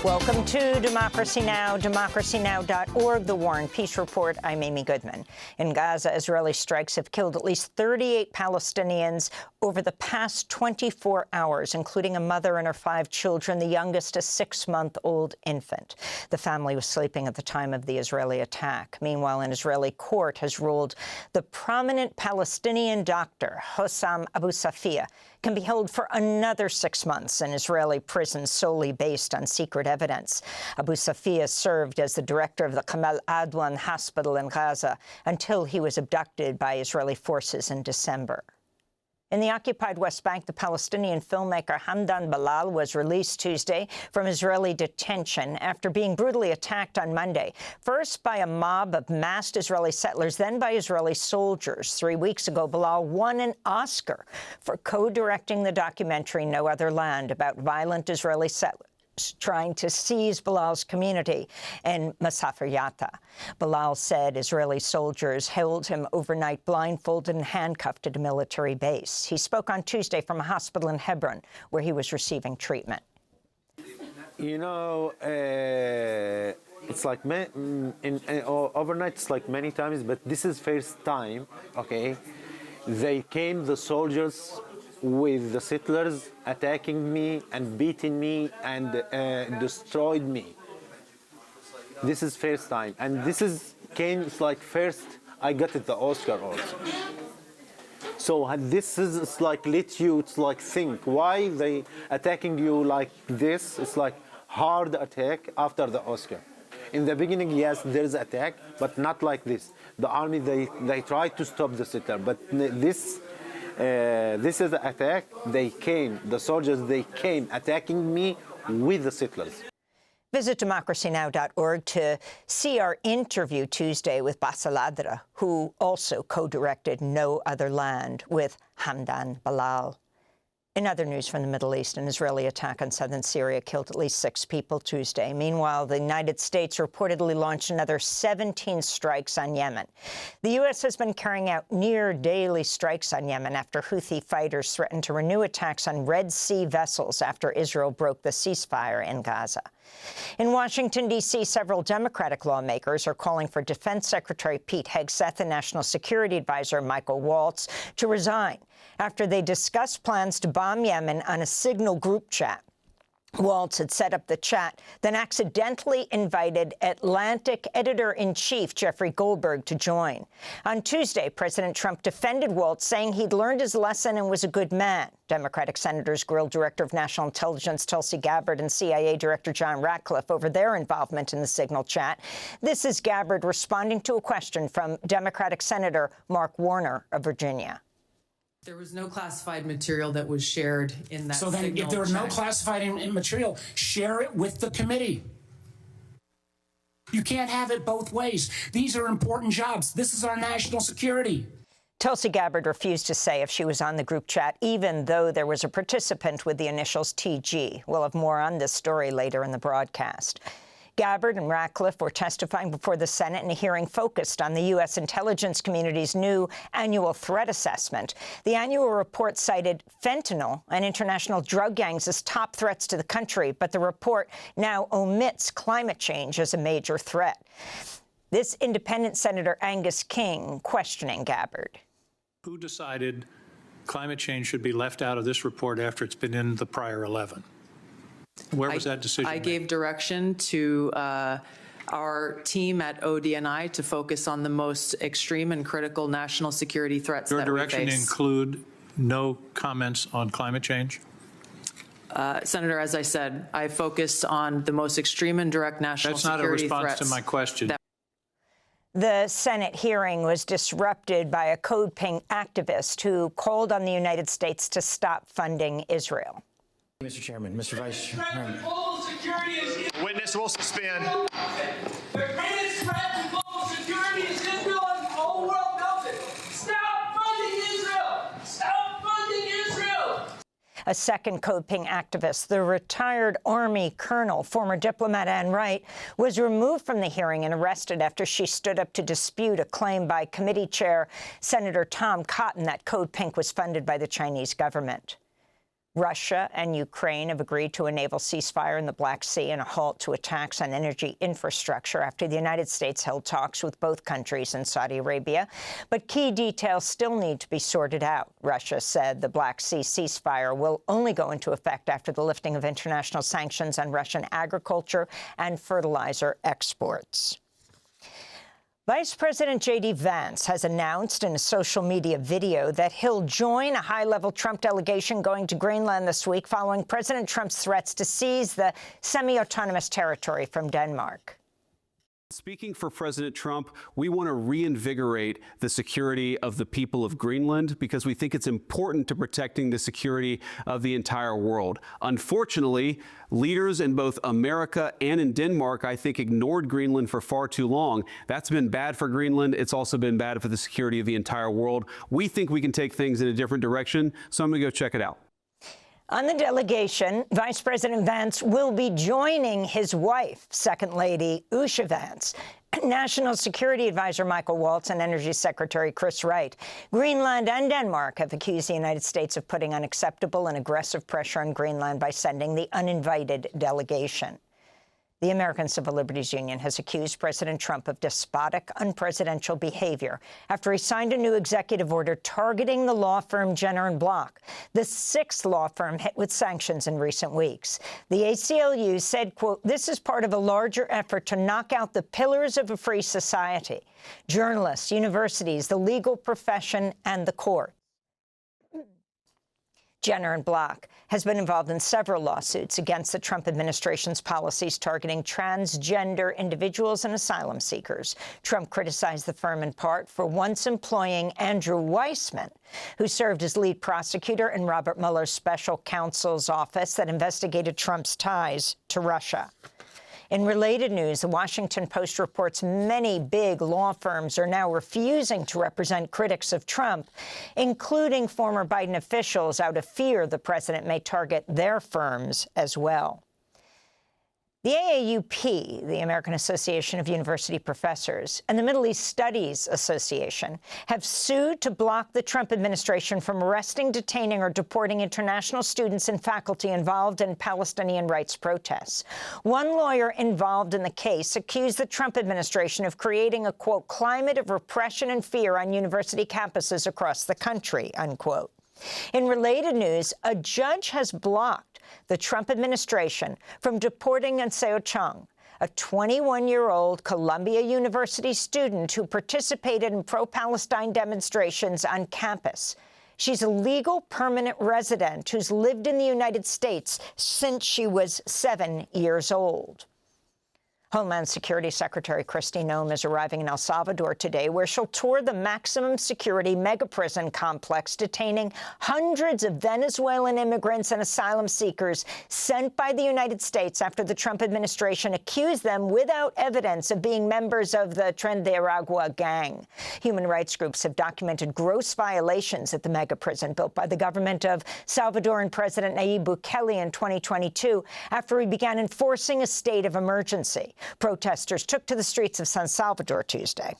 Welcome to Democracy Now!, democracynow.org, The War and Peace Report. I'm Amy Goodman. In Gaza, Israeli strikes have killed at least 38 Palestinians over the past 24 hours, including a mother and her 5 children, the youngest a 6-month-old infant. The family was sleeping at the time of the Israeli attack. Meanwhile, an Israeli court has ruled the prominent Palestinian doctor, Hossam Abu Safia, can be held for another 6 months in Israeli prison solely based on secret evidence. Abu Safia served as the director of the Kamal Adwan hospital in Gaza until he was abducted by Israeli forces in December. In the occupied West Bank, the Palestinian filmmaker Hamdan Bilal was released Tuesday from Israeli detention after being brutally attacked on Monday, first by a mob of masked Israeli settlers, then by Israeli soldiers. 3 weeks ago, Bilal won an Oscar for co-directing the documentary No Other Land about violent Israeli settlers trying to seize Bilal's community in Masafer Yatta. Bilal said Israeli soldiers held him overnight blindfolded and handcuffed at a military base. He spoke on Tuesday from a hospital in Hebron, where he was receiving treatment. You know, it's like overnight, it's like many times, but this is first time, okay? They came, the soldiers, with the settlers attacking me and beating me and destroyed me. This is first time, and this is came like first I got it the Oscar also. So this is it's like let you it's like think why they attacking you like this. It's like hard attack after the Oscar. In the beginning, yes, there's attack, but not like this. The army they tried to stop the settler, but this is the attack. The soldiers, they came attacking me with the settlers. Visit democracynow.org to see our interview Tuesday with Bassel Adra, who also co-directed No Other Land with Hamdan Bilal. In other news from the Middle East, an Israeli attack on southern Syria killed at least 6 people Tuesday. Meanwhile, the United States reportedly launched another 17 strikes on Yemen. The U.S. has been carrying out near-daily strikes on Yemen after Houthi fighters threatened to renew attacks on Red Sea vessels after Israel broke the ceasefire in Gaza. In Washington, D.C., several Democratic lawmakers are calling for Defense Secretary Pete Hegseth and National Security Advisor Michael Waltz to resign after they discussed plans to bomb Yemen on a Signal group chat. Waltz had set up the chat, then accidentally invited Atlantic editor-in-chief Jeffrey Goldberg to join. On Tuesday, President Trump defended Waltz, saying he'd learned his lesson and was a good man. Democratic senators grilled Director of National Intelligence Tulsi Gabbard and CIA Director John Ratcliffe over their involvement in the Signal chat. This is Gabbard responding to a question from Democratic Senator Mark Warner of Virginia. There was no classified material that was shared in that. So then, if there was no classified material, share it with the committee. You can't have it both ways. These are important jobs. This is our national security. Tulsi Gabbard refused to say if she was on the group chat, even though there was a participant with the initials TG. We'll have more on this story later in the broadcast. Gabbard and Ratcliffe were testifying before the Senate in a hearing focused on the U.S. intelligence community's new annual threat assessment. The annual report cited fentanyl and international drug gangs as top threats to the country, but the report now omits climate change as a major threat. This independent Senator Angus King questioning Gabbard. Who decided climate change should be left out of this report after it's been in the prior 11? Where was that decision I made? gave direction to our team at ODNI to focus on the most extreme and critical national security threats that we face. Your direction include no comments on climate change? Senator, as I said, I focused on the most extreme and direct national security threats. That's not a response to my question. The Senate hearing was disrupted by a Code Pink activist who called on the United States to stop funding Israel. Mr. Chairman, Mr. Vice Chairman. Witness will suspend. The greatest threat to global security is Israel, and the whole world knows it. Stop funding Israel! Stop funding Israel! A second Code Pink activist, the retired Army colonel, former diplomat Ann Wright, was removed from the hearing and arrested after she stood up to dispute a claim by committee chair Senator Tom Cotton that Code Pink was funded by the Chinese government. Russia and Ukraine have agreed to a naval ceasefire in the Black Sea and a halt to attacks on energy infrastructure after the United States held talks with both countries and Saudi Arabia. But key details still need to be sorted out. Russia said the Black Sea ceasefire will only go into effect after the lifting of international sanctions on Russian agriculture and fertilizer exports. Vice President J.D. Vance has announced in a social media video that he'll join a high-level Trump delegation going to Greenland this week following President Trump's threats to seize the semi-autonomous territory from Denmark. Speaking for President Trump, we want to reinvigorate the security of the people of Greenland because we think it's important to protecting the security of the entire world. Unfortunately, leaders in both America and in Denmark, I think, ignored Greenland for far too long. That's been bad for Greenland. It's also been bad for the security of the entire world. We think we can take things in a different direction, so I'm going to go check it out. On the delegation, Vice President Vance will be joining his wife, Second Lady Usha Vance, National Security Advisor Michael Waltz, and Energy Secretary Chris Wright. Greenland and Denmark have accused the United States of putting unacceptable and aggressive pressure on Greenland by sending the uninvited delegation. The American Civil Liberties Union has accused President Trump of despotic, unpresidential behavior after he signed a new executive order targeting the law firm Jenner & Block, the sixth law firm hit with sanctions in recent weeks. The ACLU said, quote, "This is part of a larger effort to knock out the pillars of a free society: journalists, universities, the legal profession, and the court." Jenner & Block has been involved in several lawsuits against the Trump administration's policies targeting transgender individuals and asylum seekers. Trump criticized the firm in part for once employing Andrew Weissman, who served as lead prosecutor in Robert Mueller's special counsel's office that investigated Trump's ties to Russia. In related news, the Washington Post reports many big law firms are now refusing to represent critics of Trump, including former Biden officials, out of fear the president may target their firms as well. The AAUP, the American Association of University Professors, and the Middle East Studies Association have sued to block the Trump administration from arresting, detaining, or deporting international students and faculty involved in Palestinian rights protests. One lawyer involved in the case accused the Trump administration of creating a, quote, "climate of repression and fear on university campuses across the country," unquote. In related news, a judge has blocked the Trump administration from deporting Anseo Chung, a 21-year-old Columbia University student who participated in pro-Palestine demonstrations on campus. She's a legal permanent resident who's lived in the United States since she was 7 years old. Homeland Security Secretary Kristi Noem is arriving in El Salvador today, where she'll tour the maximum security mega-prison complex detaining hundreds of Venezuelan immigrants and asylum seekers sent by the United States after the Trump administration accused them without evidence of being members of the Tren de Aragua gang. Human rights groups have documented gross violations at the mega-prison built by the government of Salvadoran President Nayib Bukele in 2022 after he began enforcing a state of emergency. Protesters took to the streets of San Salvador Tuesday.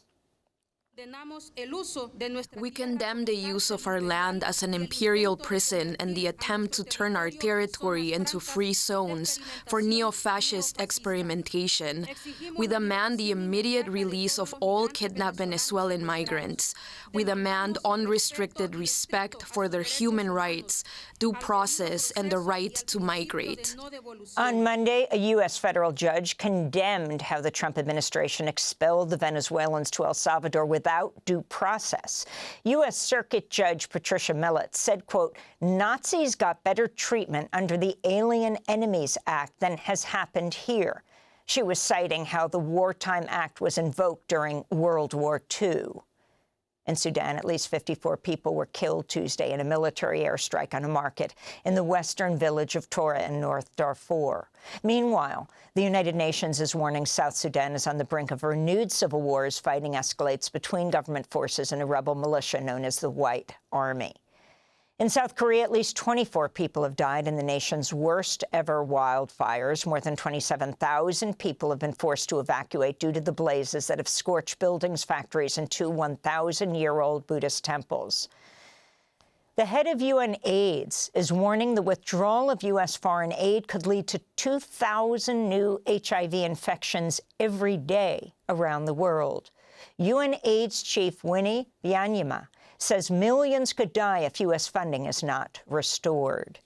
We condemn the use of our land as an imperial prison and the attempt to turn our territory into free zones for neo-fascist experimentation. We demand the immediate release of all kidnapped Venezuelan migrants. We demand unrestricted respect for their human rights, due process, and the right to migrate. On Monday, a U.S. federal judge condemned how the Trump administration expelled the Venezuelans to El Salvador without due process. U.S. Circuit Judge Patricia Millett said, quote, "Nazis got better treatment under the Alien Enemies Act than has happened here." She was citing how the Wartime Act was invoked during World War II. In Sudan, at least 54 people were killed Tuesday in a military airstrike on a market in the western village of Tora in North Darfur. Meanwhile, the United Nations is warning South Sudan is on the brink of renewed civil war as fighting escalates between government forces and a rebel militia known as the White Army. In South Korea, at least 24 people have died in the nation's worst-ever wildfires. More than 27,000 people have been forced to evacuate due to the blazes that have scorched buildings, factories, and two 1,000-year-old Buddhist temples. The head of UN AIDS is warning the withdrawal of U.S. foreign aid could lead to 2,000 new HIV infections every day around the world. UN AIDS chief Winnie Byanyima says millions could die if U.S. funding is not restored.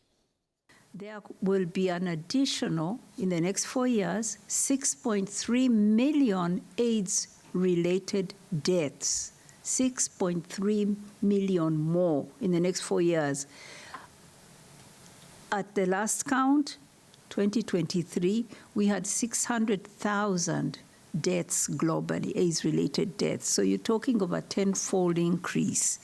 There will be an additional, in the next 4 years, 6.3 million AIDS-related deaths. 6.3 million more in the next 4 years. At the last count, 2023, we had 600,000 deaths globally, AIDS-related deaths. So you're talking of a tenfold increase.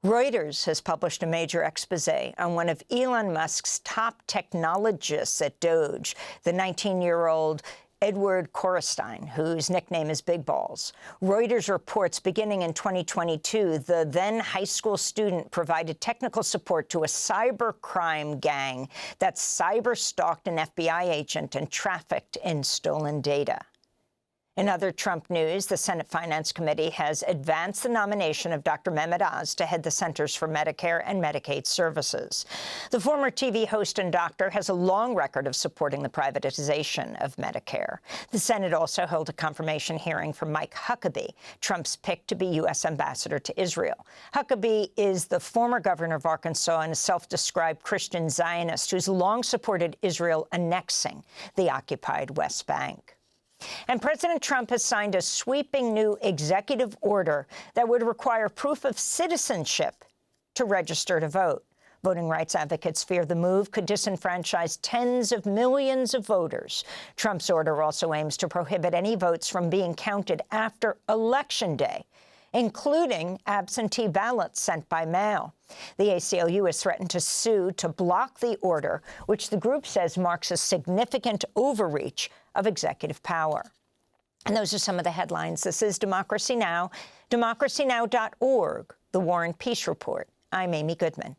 Reuters has published a major expose on one of Elon Musk's top technologists at Doge, the 19-year-old Edward Korestein, whose nickname is Big Balls. Reuters reports beginning in 2022, the then high school student provided technical support to a cybercrime gang that cyber-stalked an FBI agent and trafficked in stolen data. In other Trump news, the Senate Finance Committee has advanced the nomination of Dr. Mehmet Oz to head the Centers for Medicare and Medicaid Services. The former TV host and doctor has a long record of supporting the privatization of Medicare. The Senate also held a confirmation hearing for Mike Huckabee, Trump's pick to be U.S. ambassador to Israel. Huckabee is the former governor of Arkansas and a self-described Christian Zionist who's long supported Israel annexing the occupied West Bank. And President Trump has signed a sweeping new executive order that would require proof of citizenship to register to vote. Voting rights advocates fear the move could disenfranchise tens of millions of voters. Trump's order also aims to prohibit any votes from being counted after Election Day, including absentee ballots sent by mail. The ACLU has threatened to sue to block the order, which the group says marks a significant overreach of executive power. And those are some of the headlines. This is Democracy Now!, democracynow.org, The War and Peace Report. I'm Amy Goodman.